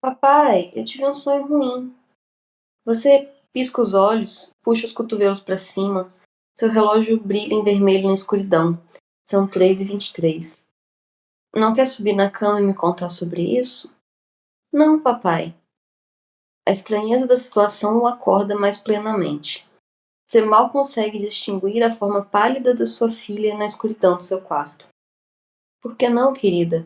Papai, eu tive um sonho ruim. Você pisca os olhos, puxa os cotovelos para cima. Seu relógio brilha em vermelho na escuridão. São 3h23. Não quer subir na cama e me contar sobre isso? Não, papai. A estranheza da situação o acorda mais plenamente. Você mal consegue distinguir a forma pálida da sua filha na escuridão do seu quarto. Por que não, querida?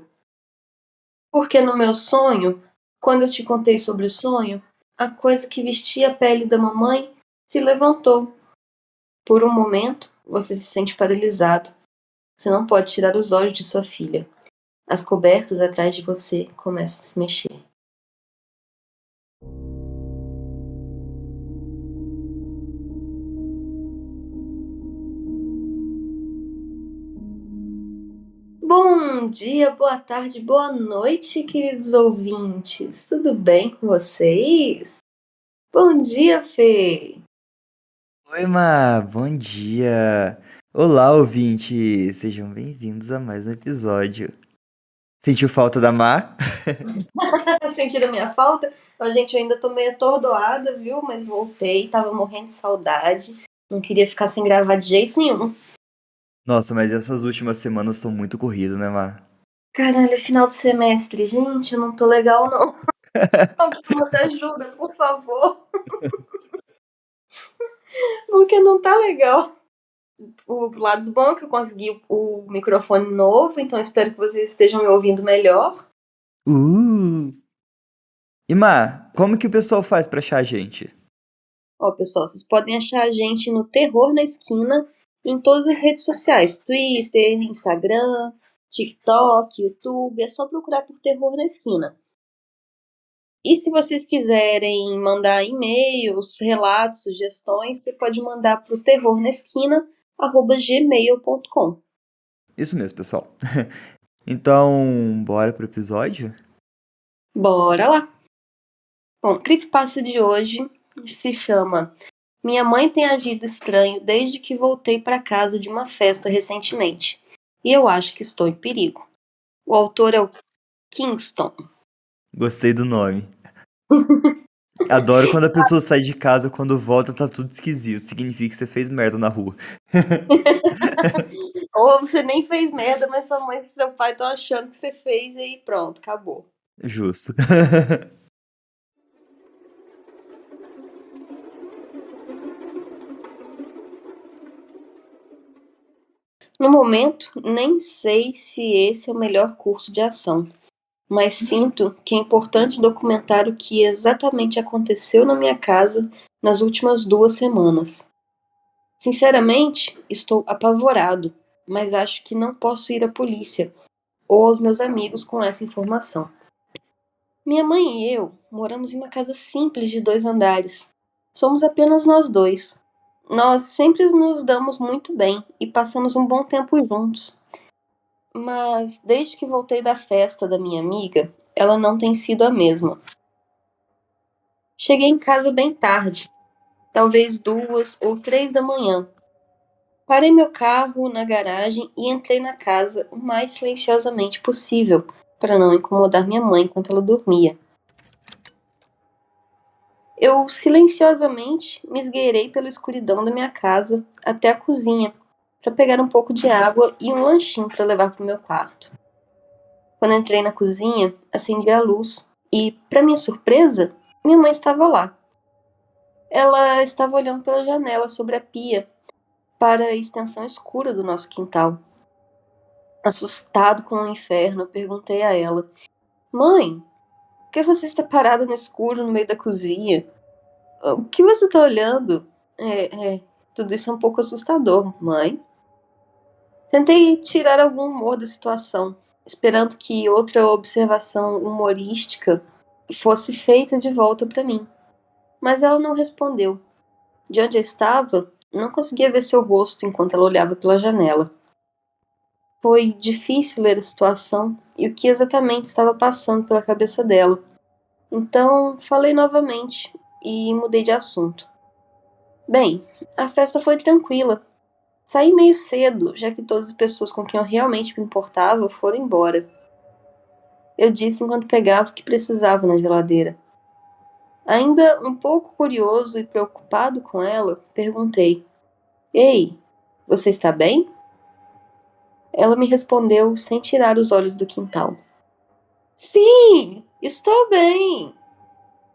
Porque no meu sonho, quando eu te contei sobre o sonho, a coisa que vestia a pele da mamãe se levantou. Por um momento, você se sente paralisado. Você não pode tirar os olhos de sua filha. As cobertas atrás de você começam a se mexer. Bom dia, boa tarde, boa noite, queridos ouvintes. Tudo bem com vocês? Bom dia, Fê. Oi, Má, bom dia! Olá, ouvinte! Sejam bem-vindos a mais um episódio. Sentiu falta da Má? Sentiram a minha falta? Gente, eu ainda tô meio atordoada, viu? Mas voltei, tava morrendo de saudade. Não queria ficar sem gravar de jeito nenhum. Nossa, mas essas últimas semanas estão muito corridas, né, Má? Caralho, é final de semestre. Gente, eu não tô legal, não. Alguém me ajuda, por favor. Porque não tá legal. O lado bom é que eu consegui o microfone novo, então espero que vocês estejam me ouvindo melhor. Uh! E Má, como que o pessoal faz pra achar a gente? Ó, pessoal, vocês podem achar a gente no Terror na Esquina em todas as redes sociais: Twitter, Instagram, TikTok, YouTube. É só procurar por Terror na Esquina. E se vocês quiserem mandar e-mails, relatos, sugestões, você pode mandar para o terrornaesquina@gmail.com. Isso mesmo, pessoal. Então, bora pro episódio? Bora lá! Bom, o creepypasta de hoje se chama Minha Mãe Tem Agido Estranho Desde que Voltei para Casa de uma Festa Recentemente, e eu acho que estou em perigo. O autor é o Kingston. Gostei do nome. Adoro quando a pessoa sai de casa, quando volta tá tudo esquisito. Significa que você fez merda na rua. Ou você nem fez merda, mas sua mãe e seu pai estão achando que você fez e aí pronto, acabou. Justo. No momento, nem sei se esse é o melhor curso de ação, mas sinto que é importante documentar o que exatamente aconteceu na minha casa nas últimas 2 semanas. Sinceramente, estou apavorado, mas acho que não posso ir à polícia ou aos meus amigos com essa informação. Minha mãe e eu moramos em uma casa simples de 2 andares. Somos apenas nós dois. Nós sempre nos damos muito bem e passamos um bom tempo juntos. Mas desde que voltei da festa da minha amiga, ela não tem sido a mesma. Cheguei em casa bem tarde, talvez 2 ou 3 da manhã. Parei meu carro na garagem e entrei na casa o mais silenciosamente possível, para não incomodar minha mãe enquanto ela dormia. Eu silenciosamente me esgueirei pela escuridão da minha casa até a cozinha, para pegar um pouco de água e um lanchinho para levar para o meu quarto. Quando entrei na cozinha, acendi a luz e, para minha surpresa, minha mãe estava lá. Ela estava olhando pela janela sobre a pia para a extensão escura do nosso quintal. Assustado com o inferno, eu perguntei a ela: Mãe, por que você está parada no escuro no meio da cozinha? O que você está olhando? Tudo isso é um pouco assustador, mãe. Tentei tirar algum humor da situação, esperando que outra observação humorística fosse feita de volta para mim. Mas ela não respondeu. De onde eu estava, não conseguia ver seu rosto enquanto ela olhava pela janela. Foi difícil ler a situação e o que exatamente estava passando pela cabeça dela. Então, falei novamente e mudei de assunto. Bem, a festa foi tranquila. Saí meio cedo, já que todas as pessoas com quem eu realmente me importava foram embora. eu disse enquanto pegava o que precisava na geladeira. Ainda um pouco curioso e preocupado com ela, perguntei: Ei, você está bem? Ela me respondeu sem tirar os olhos do quintal: Sim, estou bem!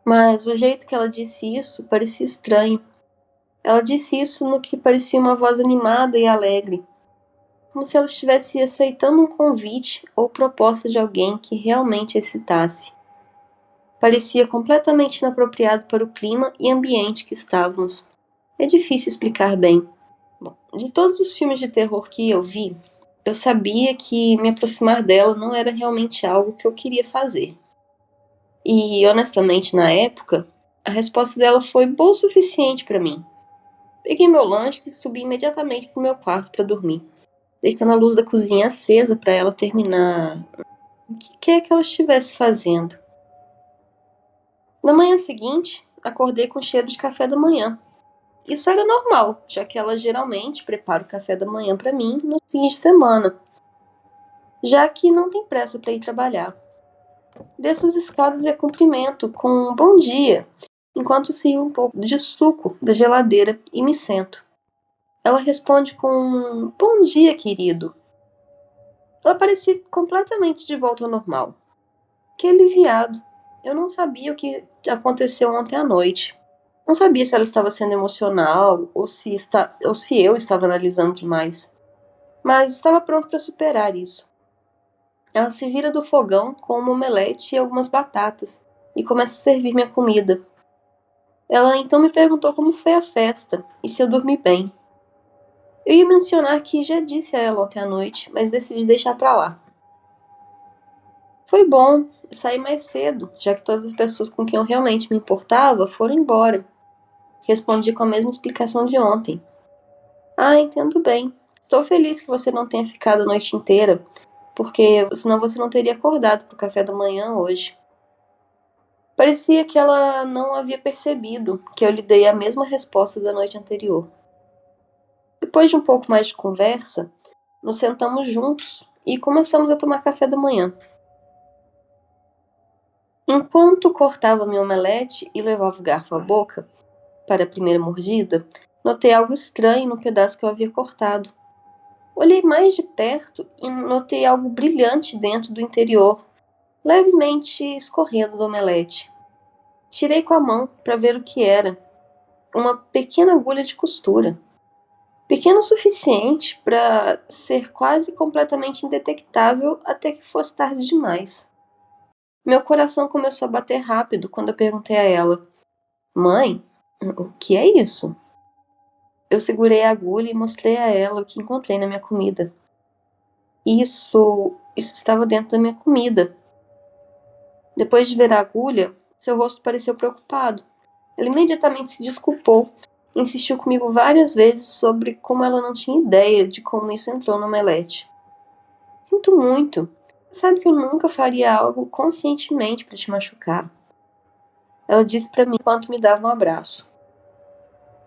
Mas o jeito que ela disse isso parecia estranho. Ela disse isso no que parecia uma voz animada e alegre, como se ela estivesse aceitando um convite ou proposta de alguém que realmente a excitasse. Parecia completamente inapropriado para o clima e ambiente que estávamos. É difícil explicar bem. Bom, de todos os filmes de terror que eu vi, eu sabia que me aproximar dela não era realmente algo que eu queria fazer. E, honestamente, na época, a resposta dela foi boa o suficiente para mim. Peguei meu lanche e subi imediatamente pro meu quarto para dormir, deixando a luz da cozinha acesa para ela terminar o que quer que ela estivesse fazendo. Na manhã seguinte, acordei com cheiro de café da manhã. Isso era normal, já que ela geralmente prepara o café da manhã para mim nos fins de semana, já que não tem pressa para ir trabalhar. Desço as escadas e a cumprimento com um bom dia, enquanto sirvo um pouco de suco da geladeira e me sento. Ela responde com um bom dia, querido. Ela parecia completamente de volta ao normal. Que aliviado. Eu não sabia o que aconteceu ontem à noite. Não sabia se ela estava sendo emocional ou se eu estava analisando demais. Mas estava pronto para superar isso. Ela se vira do fogão com uma omelete e algumas batatas e começa a servir minha comida. Ela então me perguntou como foi a festa e se eu dormi bem. Eu ia mencionar que já disse a ela ontem à noite, mas decidi deixar pra lá. Foi bom, eu saí mais cedo, já que todas as pessoas com quem eu realmente me importava foram embora. Respondi com a mesma explicação de ontem. Ah, entendo bem. Estou feliz que você não tenha ficado a noite inteira, porque senão você não teria acordado pro café da manhã hoje. Parecia que ela não havia percebido que eu lhe dei a mesma resposta da noite anterior. Depois de um pouco mais de conversa, nos sentamos juntos e começamos a tomar café da manhã. Enquanto cortava minha omelete e levava o garfo à boca para a primeira mordida, notei algo estranho no pedaço que eu havia cortado. Olhei mais de perto e notei algo brilhante dentro do interior, levemente escorrendo do omelete. Tirei com a mão para ver o que era. Uma pequena agulha de costura. Pequeno o suficiente para ser quase completamente indetectável até que fosse tarde demais. Meu coração começou a bater rápido quando eu perguntei a ela: Mãe, o que é isso? Eu segurei a agulha e mostrei a ela o que encontrei na minha comida. Isso estava dentro da minha comida. Depois de ver a agulha, seu rosto pareceu preocupado. Ela imediatamente se desculpou e insistiu comigo várias vezes sobre como ela não tinha ideia de como isso entrou no omelete. Sinto muito. Sabe que eu nunca faria algo conscientemente para te machucar. Ela disse para mim enquanto me dava um abraço.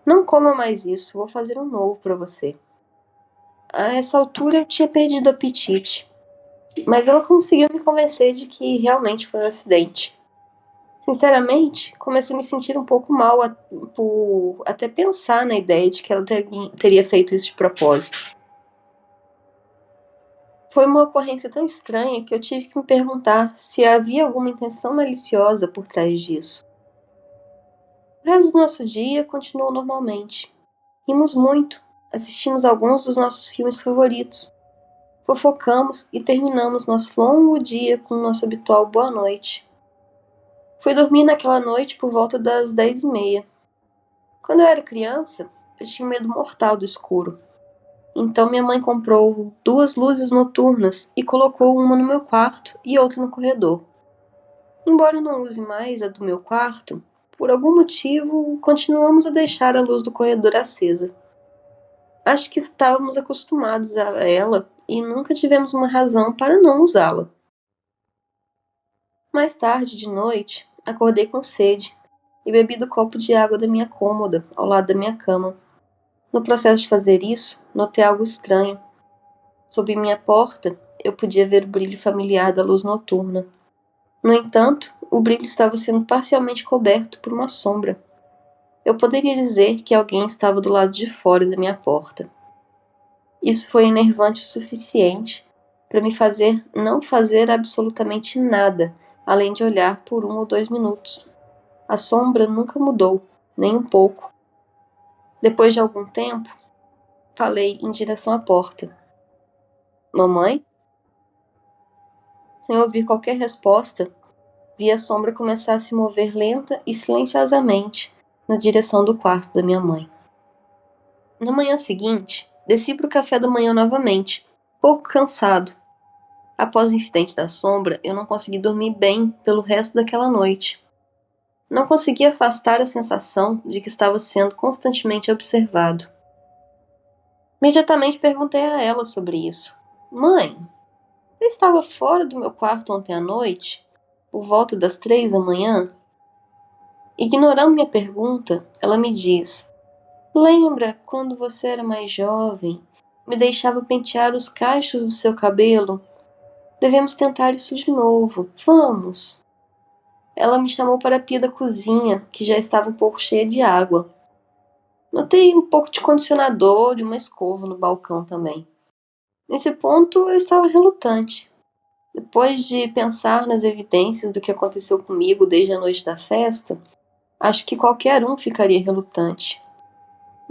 Não coma mais isso, vou fazer um novo para você. A essa altura eu tinha perdido o apetite, mas ela conseguiu me convencer de que realmente foi um acidente. Sinceramente, comecei a me sentir um pouco mal por até pensar na ideia de que ela teria feito isso de propósito. Foi uma ocorrência tão estranha que eu tive que me perguntar se havia alguma intenção maliciosa por trás disso. O resto do nosso dia continuou normalmente. Rimos muito, assistimos alguns dos nossos filmes favoritos, fofocamos e terminamos nosso longo dia com o nosso habitual boa noite. Fui dormir naquela noite por volta das 10h30. Quando eu era criança, eu tinha medo mortal do escuro. Então minha mãe comprou 2 luzes noturnas e colocou uma no meu quarto e outra no corredor. Embora eu não use mais a do meu quarto, por algum motivo continuamos a deixar a luz do corredor acesa. Acho que estávamos acostumados a ela e nunca tivemos uma razão para não usá-la. Mais tarde, de noite, acordei com sede e bebi do copo de água da minha cômoda, ao lado da minha cama. No processo de fazer isso, notei algo estranho. Sob minha porta, eu podia ver o brilho familiar da luz noturna. No entanto, o brilho estava sendo parcialmente coberto por uma sombra. Eu poderia dizer que alguém estava do lado de fora da minha porta. Isso foi enervante o suficiente para me fazer não fazer absolutamente nada, além de olhar por 1 ou 2 minutos. A sombra nunca mudou, nem um pouco. Depois de algum tempo, falei em direção à porta. Mamãe? Sem ouvir qualquer resposta, vi a sombra começar a se mover lenta e silenciosamente na direção do quarto da minha mãe. Na manhã seguinte, desci para o café da manhã novamente, pouco cansado. Após o incidente da sombra, eu não consegui dormir bem pelo resto daquela noite. Não consegui afastar a sensação de que estava sendo constantemente observado. Imediatamente perguntei a ela sobre isso. Mãe, você estava fora do meu quarto ontem à noite, por volta das 3 da manhã? Ignorando minha pergunta, ela me diz: lembra quando você era mais jovem, me deixava pentear os cachos do seu cabelo? Devemos tentar isso de novo. Vamos. Ela me chamou para a pia da cozinha, que já estava um pouco cheia de água. Notei um pouco de condicionador e uma escova no balcão também. Nesse ponto, eu estava relutante. Depois de pensar nas evidências do que aconteceu comigo desde a noite da festa, acho que qualquer um ficaria relutante.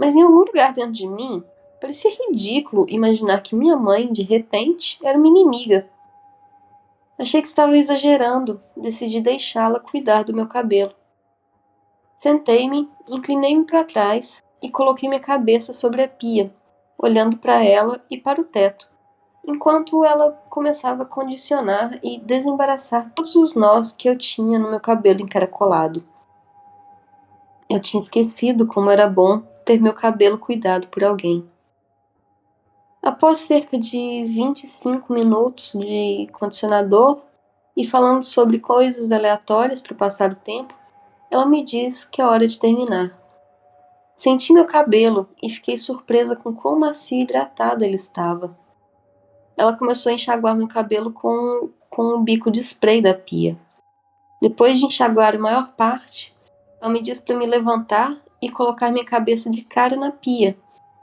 Mas em algum lugar dentro de mim, parecia ridículo imaginar que minha mãe, de repente, era uma inimiga. Achei que estava exagerando, decidi deixá-la cuidar do meu cabelo. Sentei-me, inclinei-me para trás e coloquei minha cabeça sobre a pia, olhando para ela e para o teto, enquanto ela começava a condicionar e desembaraçar todos os nós que eu tinha no meu cabelo encaracolado. Eu tinha esquecido como era bom ter meu cabelo cuidado por alguém. Após cerca de 25 minutos de condicionador e falando sobre coisas aleatórias para passar o tempo, ela me diz que é hora de terminar. Senti meu cabelo e fiquei surpresa com quão macio e hidratado ele estava. Ela começou a enxaguar meu cabelo com o bico de spray da pia. Depois de enxaguar a maior parte, ela me disse para me levantar e colocar minha cabeça de cara na pia,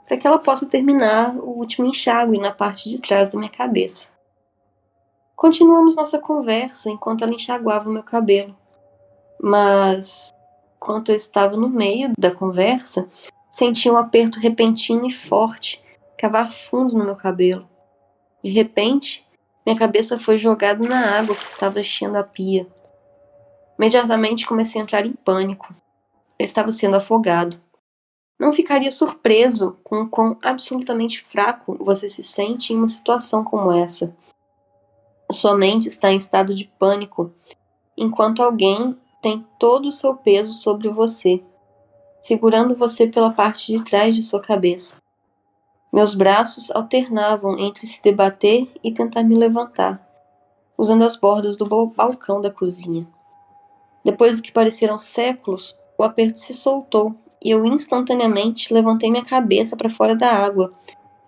para que ela possa terminar o último enxágue na parte de trás da minha cabeça. Continuamos nossa conversa enquanto ela enxaguava o meu cabelo, mas enquanto eu estava no meio da conversa, senti um aperto repentino e forte cavar fundo no meu cabelo. De repente, minha cabeça foi jogada na água que estava enchendo a pia. Imediatamente comecei a entrar em pânico. Eu estava sendo afogado. Não ficaria surpreso com o quão absolutamente fraco você se sente em uma situação como essa. Sua mente está em estado de pânico, enquanto alguém tem todo o seu peso sobre você, segurando você pela parte de trás de sua cabeça. Meus braços alternavam entre se debater e tentar me levantar, usando as bordas do balcão da cozinha. Depois do que pareceram séculos, o aperto se soltou e eu instantaneamente levantei minha cabeça para fora da água,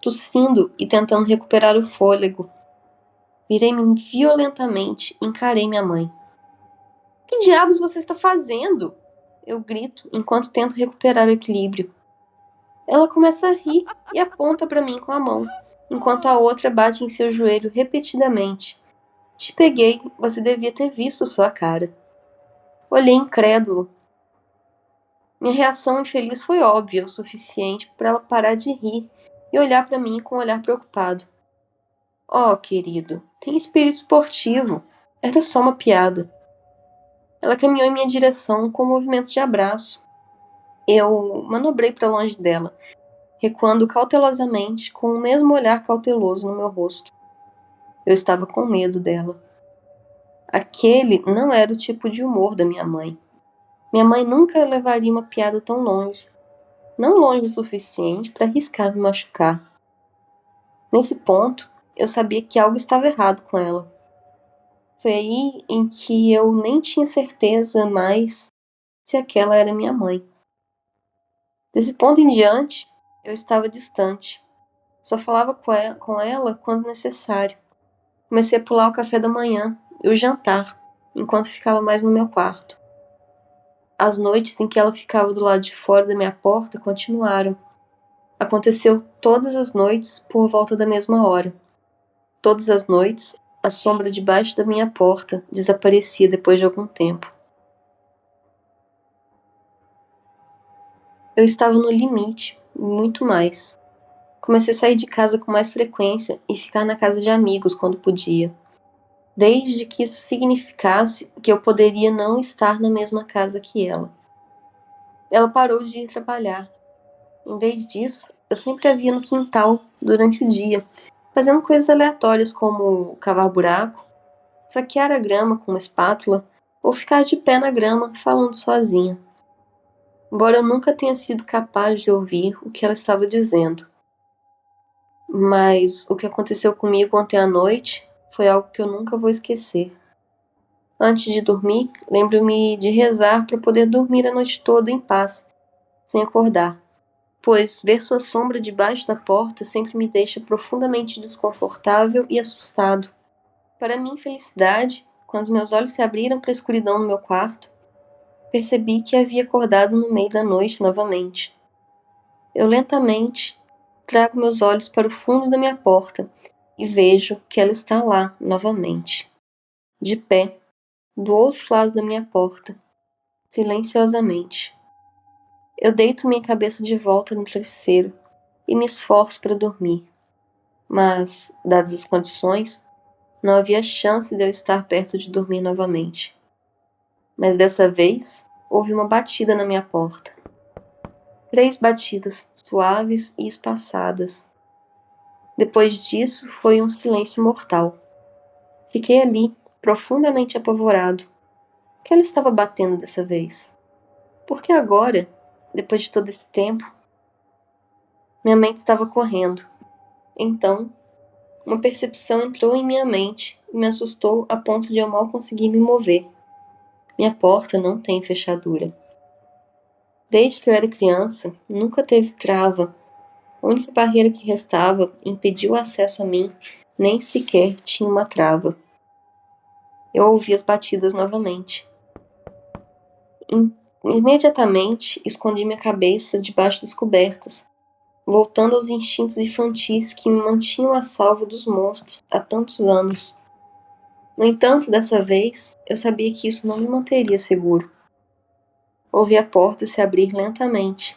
tossindo e tentando recuperar o fôlego. Virei-me violentamente e encarei minha mãe. Que diabos você está fazendo? Eu grito enquanto tento recuperar o equilíbrio. Ela começa a rir e aponta para mim com a mão, enquanto a outra bate em seu joelho repetidamente. Te peguei, você devia ter visto sua cara. Olhei incrédulo. Minha reação infeliz foi óbvia o suficiente para ela parar de rir e olhar para mim com um olhar preocupado. Oh, querido, tem espírito esportivo. Era só uma piada. Ela caminhou em minha direção com um movimento de abraço. Eu manobrei para longe dela, recuando cautelosamente com o mesmo olhar cauteloso no meu rosto. Eu estava com medo dela. Aquele não era o tipo de humor da minha mãe. Minha mãe nunca levaria uma piada tão longe. Não longe o suficiente para arriscar me machucar. Nesse ponto, eu sabia que algo estava errado com ela. Foi aí em que eu nem tinha certeza mais se aquela era minha mãe. Desse ponto em diante, eu estava distante. Só falava com ela quando necessário. Comecei a pular o café da manhã e o jantar, enquanto ficava mais no meu quarto. As noites em que ela ficava do lado de fora da minha porta continuaram. Aconteceu todas as noites por volta da mesma hora. Todas as noites, a sombra debaixo da minha porta desaparecia depois de algum tempo. Eu estava no limite, muito mais. Comecei a sair de casa com mais frequência e ficar na casa de amigos quando podia, desde que isso significasse que eu poderia não estar na mesma casa que ela. Ela parou de ir trabalhar. Em vez disso, eu sempre a via no quintal durante o dia, fazendo coisas aleatórias como cavar buraco, faquear a grama com uma espátula ou ficar de pé na grama falando sozinha. Embora eu nunca tenha sido capaz de ouvir o que ela estava dizendo. Mas o que aconteceu comigo ontem à noite foi algo que eu nunca vou esquecer. Antes de dormir, lembro-me de rezar para poder dormir a noite toda em paz, sem acordar, pois ver sua sombra debaixo da porta sempre me deixa profundamente desconfortável e assustado. Para minha infelicidade, quando meus olhos se abriram para a escuridão no meu quarto, percebi que havia acordado no meio da noite novamente. Eu lentamente trago meus olhos para o fundo da minha porta e vejo que ela está lá novamente, de pé, do outro lado da minha porta, silenciosamente. Eu deito minha cabeça de volta no travesseiro e me esforço para dormir, mas, dadas as condições, não havia chance de eu estar perto de dormir novamente. Mas dessa vez, houve uma batida na minha porta. 3 batidas, suaves e espaçadas. Depois disso, foi um silêncio mortal. Fiquei ali, profundamente apavorado. O que ela estava batendo dessa vez? Porque agora, depois de todo esse tempo, minha mente estava correndo. Então, uma percepção entrou em minha mente e me assustou a ponto de eu mal conseguir me mover. Minha porta não tem fechadura. Desde que eu era criança, nunca teve trava. A única barreira que restava impedia o acesso a mim, nem sequer tinha uma trava. Eu ouvi as batidas novamente. Imediatamente, escondi minha cabeça debaixo das cobertas, voltando aos instintos infantis que me mantinham a salvo dos monstros há tantos anos. No entanto, dessa vez, eu sabia que isso não me manteria seguro. Ouvi a porta se abrir lentamente,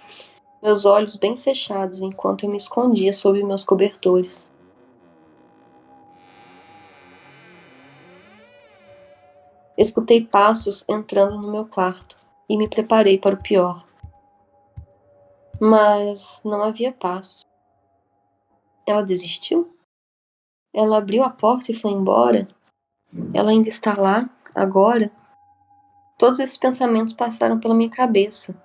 meus olhos bem fechados enquanto eu me escondia sob meus cobertores. Escutei passos entrando no meu quarto e me preparei para o pior. Mas não havia passos. Ela desistiu? Ela abriu a porta e foi embora? Ela ainda está lá, agora? Todos esses pensamentos passaram pela minha cabeça.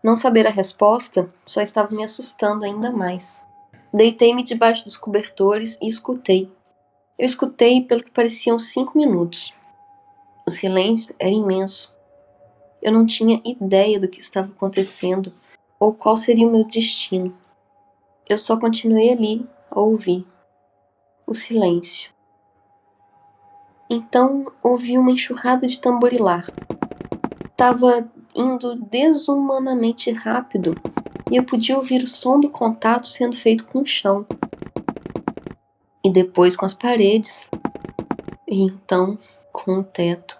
Não saber a resposta só estava me assustando ainda mais. Deitei-me debaixo dos cobertores e escutei. Eu escutei pelo que pareciam 5 minutos. O silêncio era imenso. Eu não tinha ideia do que estava acontecendo ou qual seria o meu destino. Eu só continuei ali a ouvir. O silêncio. Então ouvi uma enxurrada de tamborilar. Estava indo desumanamente rápido e eu podia ouvir o som do contato sendo feito com o chão. E depois com as paredes. E então com o teto.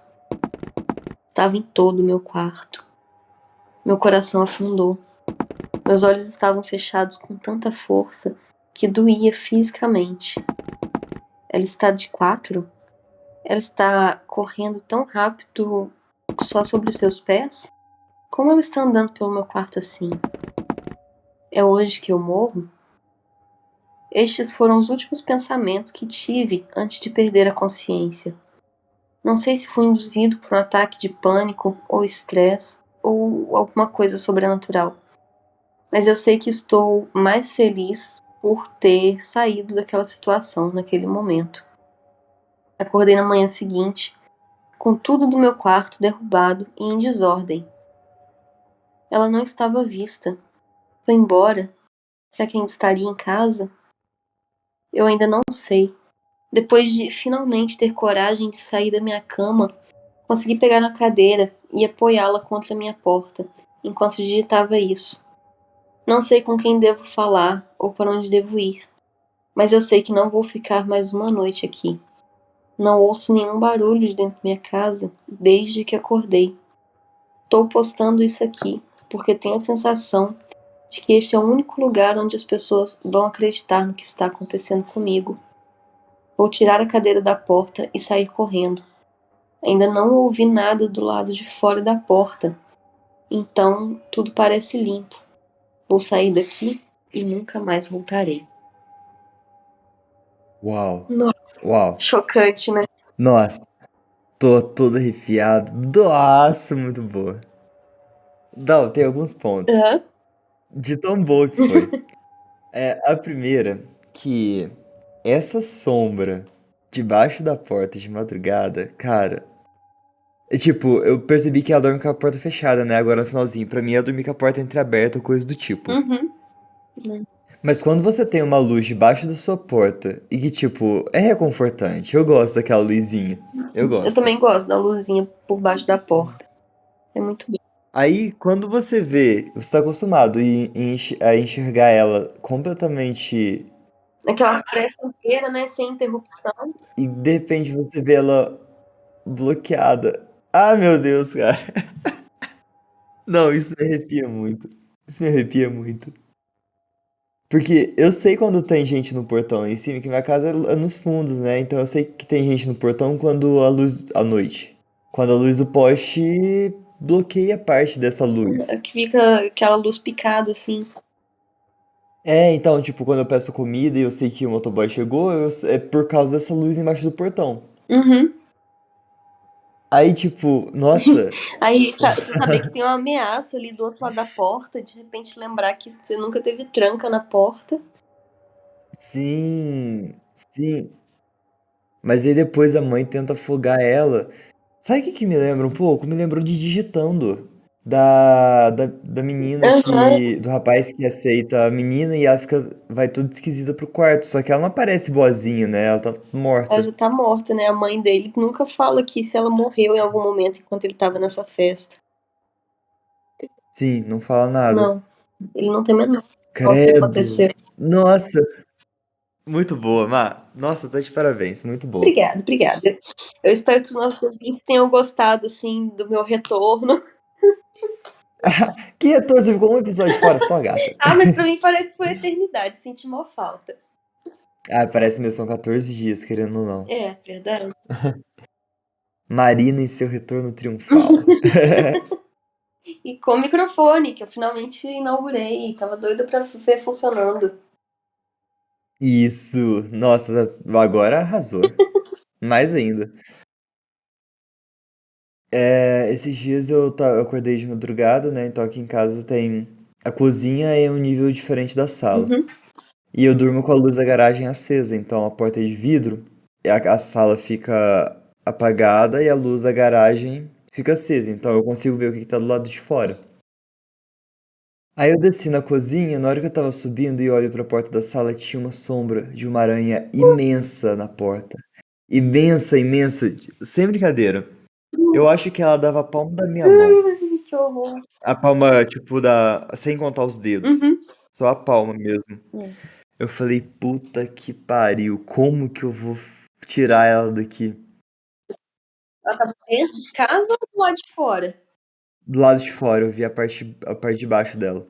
Estava em todo o meu quarto. Meu coração afundou. Meus olhos estavam fechados com tanta força que doía fisicamente. Ela está de 4? Ela está correndo tão rápido só sobre os seus pés? Como ela está andando pelo meu quarto assim? É hoje que eu morro? Estes foram os últimos pensamentos que tive antes de perder a consciência. Não sei se fui induzido por um ataque de pânico ou estresse ou alguma coisa sobrenatural. Mas eu sei que estou mais feliz por ter saído daquela situação naquele momento. Acordei na manhã seguinte, com tudo do meu quarto derrubado e em desordem. Ela não estava à vista. Foi embora. Será que ainda estaria em casa? Eu ainda não sei. Depois de finalmente ter coragem de sair da minha cama, Consegui pegar na cadeira e apoiá-la contra minha porta, enquanto digitava isso. Não sei com quem devo falar ou para onde devo ir, mas eu sei que não vou ficar mais uma noite aqui. Não ouço nenhum barulho de dentro da minha casa desde que acordei. Estou postando isso aqui porque tenho a sensação de que este é o único lugar onde as pessoas vão acreditar no que está acontecendo comigo. Vou tirar a cadeira da porta e sair correndo. Ainda não ouvi nada do lado de fora da porta, então tudo parece limpo. Vou sair daqui e nunca mais voltarei. Uau. Nossa, Uau. chocante, né? Nossa, tô todo arrepiado. Nossa, muito boa. Não, tem alguns pontos. Uhum. De tão boa que foi. A primeira, que essa sombra debaixo da porta de madrugada, cara. Tipo, eu percebi que ela dorme com a porta fechada, né? Agora no finalzinho. Pra mim, ela dormir com a porta entreaberta ou coisa do tipo. Uhum. Mas quando você tem uma luz debaixo da sua porta e que, tipo, é reconfortante. Eu gosto daquela luzinha. Eu Eu gosto. também gosto da luzinha por baixo da porta. É muito bom. Aí, quando você vê, você tá acostumado a enxergar ela completamente Aquela pressa inteira, né? Sem interrupção. e de repente você vê ela bloqueada. Ah, meu Deus, cara. Não, isso me arrepia muito. Isso me arrepia muito. Porque eu sei quando tem gente no portão em cima, que minha casa é nos fundos, né? Então eu sei que tem gente no portão quando a luz, à noite. Quando a luz do poste bloqueia parte dessa luz. Que fica aquela luz picada, assim. Então, tipo, quando eu peço comida e eu sei que o motoboy chegou, é por causa dessa luz embaixo do portão. Uhum. Aí, tipo, nossa, Aí, você saber que tem uma ameaça ali do outro lado da porta, de repente lembrar que você nunca teve tranca na porta. sim, sim. Mas aí depois a mãe tenta afogar ela. Sabe o que que me lembra um pouco? Me lembrou de Digitando. Da menina Aham. que. Do rapaz que aceita a menina e ela fica. Vai toda esquisita pro quarto. Só que ela não aparece boazinha, né? Ela tá Ela morta. já tá morta, né? A mãe dele nunca fala que se ela morreu em algum momento enquanto ele tava nessa festa. Sim, não fala nada. Não, ele não tem a menor noção do que Credo! aconteceu. Nossa, muito boa, Má. Nossa, tá de parabéns, muito boa. Obrigada, obrigada. Eu espero que os nossos ouvintes tenham gostado, assim, do meu retorno. Que retorno, você ficou um episódio fora só, gata. Ah, mas pra mim parece que foi eternidade, senti mó falta. Ah, parece mesmo, são 14 dias, querendo ou não. É, verdade. Marina em seu retorno triunfal. E com o microfone, que eu finalmente inaugurei, tava doida pra ver funcionando. Isso, nossa, agora arrasou. Mais ainda. Esses dias eu acordei de madrugada, né? Então aqui em casa tem. A cozinha é um nível diferente da sala. Uhum. E eu durmo com a luz da garagem acesa, então a porta é de vidro, e a sala fica apagada e a luz da garagem fica acesa, então eu consigo ver o que que tá do lado de fora. Aí eu desci na cozinha, na hora que eu tava subindo e olho pra porta da sala, tinha uma sombra de uma aranha imensa na porta. Imensa, imensa, sem brincadeira. Eu acho que ela dava a palma da minha mão. Ai, que horror. A palma, tipo, sem contar os dedos. Uhum. Só a palma mesmo. É. Eu falei, puta que pariu, como que eu vou tirar ela daqui? Ela tava dentro de casa ou do lado de fora? Do lado de fora, eu vi a parte de baixo dela.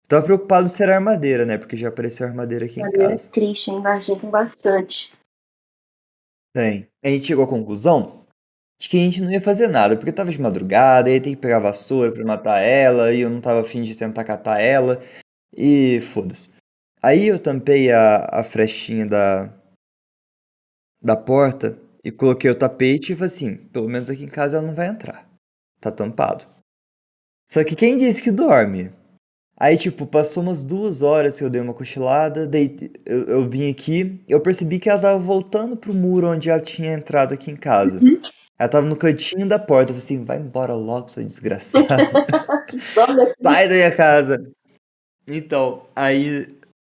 Tava preocupado se era armadeira, né? Porque já apareceu armadeira aqui em Madeira casa. é triste, hein? A gente tem bastante. Tem. A gente chegou à conclusão de que a gente não ia fazer nada, porque tava de madrugada, ia ter que pegar a vassoura pra matar ela, e eu não tava afim de tentar catar ela, e foda-se. Aí eu tampei a frestinha da porta e coloquei o tapete e falei assim, pelo menos aqui em casa ela não vai entrar. Tá tampado. Só que quem disse que dorme? Aí, tipo, passou umas 2 horas que eu dei uma cochilada, daí eu vim aqui, eu percebi que ela tava voltando pro muro onde ela tinha entrado aqui em casa. Uhum. Ela tava no cantinho da porta, eu falei assim, vai embora logo, sua desgraçada. Dorme aqui. Sai da minha casa. Então, aí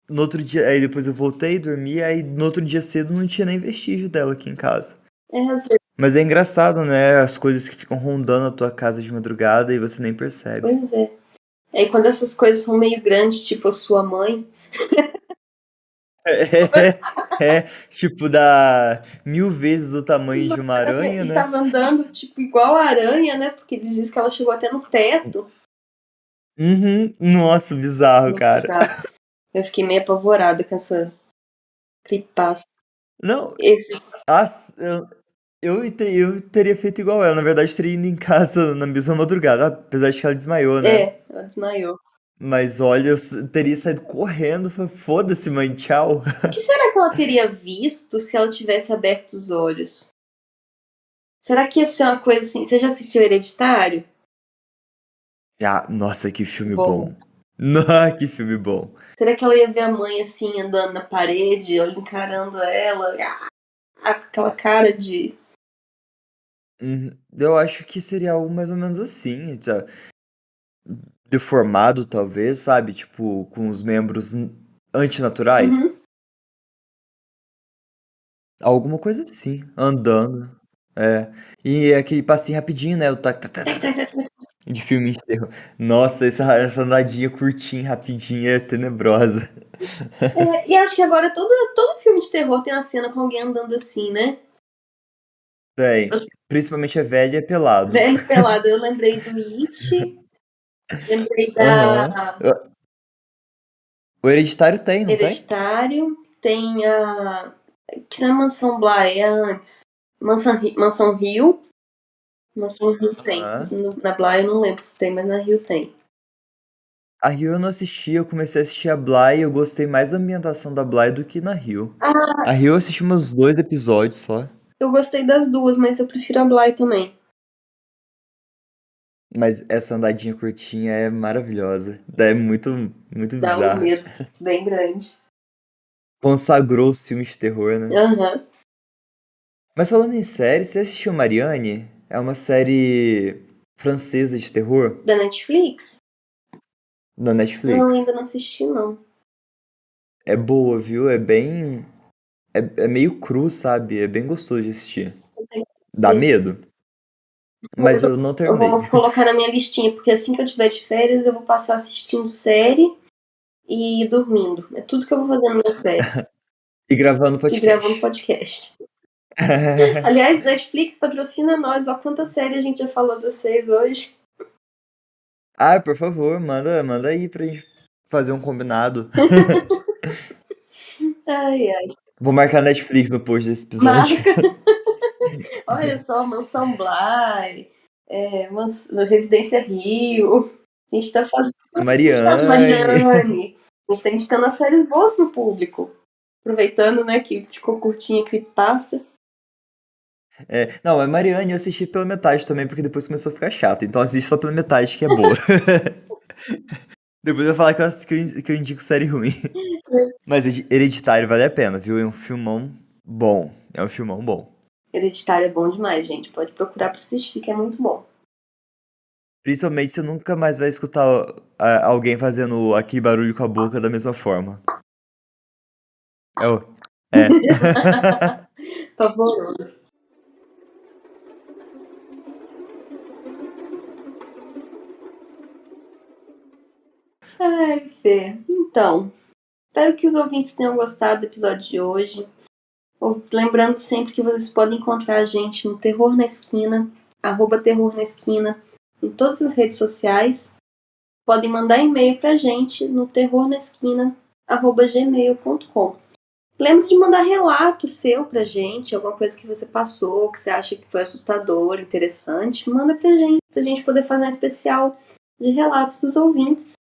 no outro dia, aí depois eu voltei, dormi, aí no outro dia cedo não tinha nem vestígio dela aqui em casa. É, às vezes Mas é engraçado, né? As coisas que ficam rondando a tua casa de madrugada e você nem percebe. Pois é. Aí quando essas coisas são meio grandes, tipo a sua mãe, Tipo, dá 1000 vezes o tamanho de uma aranha, e né? tava andando, tipo, igual a aranha, né? Porque ele disse que ela chegou até no teto. Uhum. Nossa, bizarro, Muito cara. bizarro. Eu fiquei meio apavorada com essa creepypasta. Não, Esse, eu teria feito igual ela. Na verdade, teria ido em casa na mesma madrugada, apesar de que ela desmaiou, né? ela desmaiou. Mas olha, teria saído correndo. Foda-se, mãe, tchau. O que será que ela teria visto se ela tivesse aberto os olhos? Será que ia ser uma coisa assim? Você já assistiu Hereditário? Ah, nossa, que filme Bom. bom. Nossa, que filme bom. Será que ela ia ver a mãe assim, andando na parede, encarando ela? Aquela cara de. Eu acho que seria algo mais ou menos assim, já deformado talvez, sabe? Tipo, com os membros antinaturais. Uhum. Alguma coisa assim, andando. É. E aquele passinho rapidinho, né? O tac, tac, tac, tac, tac, de filme de terror. Nossa, essa andadinha curtinha, rapidinha, é tenebrosa. E acho que agora todo filme de terror tem uma cena com alguém andando assim, né? Tem. Principalmente é velho e é pelado. Velho pelado. Eu lembrei do It, lembrei Aham. da O Hereditário tem, não tem? Hereditário, tem a. Que na Mansão Bly é antes. Mansão Rio. Mansão Rio tem. Aham. Na Bly eu não lembro se tem, mas na Rio tem. A Rio eu não assisti, eu comecei a assistir a Bly e eu gostei mais da ambientação da Bly do que na Rio. Ah, A Rio eu assisti uns 2 episódios só, eu gostei das duas, mas eu prefiro a Bly também. mas essa andadinha curtinha é maravilhosa. É muito, muito Dá um bizarra. medo bem grande. Consagrou os filmes de terror, né? Aham. Mas falando em série, você assistiu Marianne? É uma série francesa de terror Da Netflix? da Não, Netflix. ainda não assisti, não. É boa, viu? É bem. É meio cru, sabe? É bem gostoso de assistir. Eu tenho Dá que ver. medo, Mas mas eu não eu terminei. vou colocar na minha listinha, porque assim que eu tiver de férias, eu vou passar assistindo série e dormindo. É tudo que eu vou fazer nas minhas férias. E gravando E gravando podcast. podcast. Aliás, Netflix patrocina nós. Olha quanta série a gente já falou de vocês hoje. Ah, por favor, manda aí pra gente fazer um combinado. Ai, ai. Vou marcar Netflix no post desse episódio. Marca. Olha só, Mansão Bly, Residência Rio. A gente tá fazendo Mariane. Mariane. A gente tá indicando as séries boas pro público. Aproveitando, né, que ficou curtinha a creepypasta. Não, é Mariane eu assisti pela metade também, porque depois começou a ficar chato. Então assiste só pela metade, que é boa. Depois eu vou falar que eu indico série ruim. Mas Hereditário vale a pena, viu? É um filmão bom. É um filmão bom. Hereditário é bom demais, gente. Pode procurar pra assistir, que é muito bom. Principalmente você nunca mais vai escutar alguém fazendo aquele barulho com a boca da mesma forma. É o. É. Pavoroso. Ai, Fê. Então, espero que os ouvintes tenham gostado do episódio de hoje. Lembrando sempre que vocês podem encontrar a gente no Terror na Esquina, @Terror na Esquina, em todas as redes sociais. Podem mandar e-mail pra gente no terrornaesquina@gmail.com. Lembre de mandar relato seu pra gente, alguma coisa que você passou, que você acha que foi assustador, interessante. Manda pra gente poder fazer um especial de relatos dos ouvintes.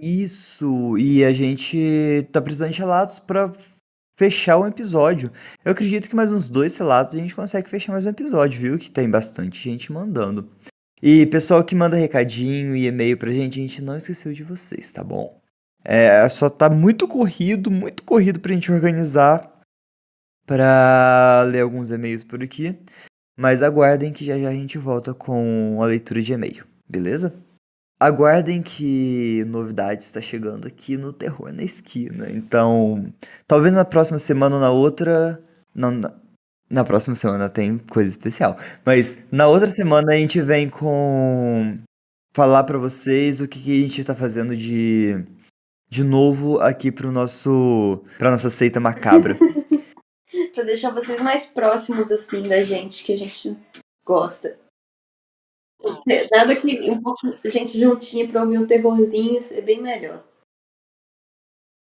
Isso, e a gente tá precisando de relatos pra fechar um episódio. Eu acredito que mais uns 2 relatos a gente consegue fechar mais um episódio, viu? Que tem bastante gente mandando. E pessoal que manda recadinho e e-mail pra gente, a gente não esqueceu de vocês, tá bom? Só tá muito corrido pra gente organizar pra ler alguns e-mails por aqui. Mas aguardem que já já a gente volta com a leitura de e-mail, beleza? Aguardem que novidade está chegando aqui no Terror na Esquina. Então, talvez na próxima semana ou na outra. Não, Na próxima semana tem coisa especial. Mas na outra semana a gente vem com falar pra vocês o que que a gente tá fazendo de novo aqui pra nossa seita macabra. Pra deixar vocês mais próximos, assim, da gente, que a gente gosta. Nada que um pouco a gente juntinha pra ouvir um terrorzinho, é bem melhor.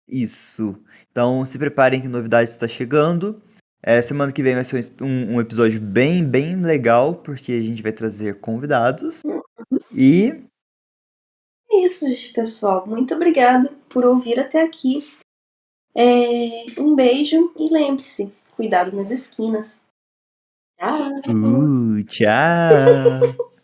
Isso. Então se preparem que novidade está chegando. Semana que vem vai ser um episódio bem legal, porque a gente vai trazer convidados. E É isso, pessoal. Muito obrigada por ouvir até aqui. Um beijo e lembre-se, cuidado nas esquinas. Tchau! tchau!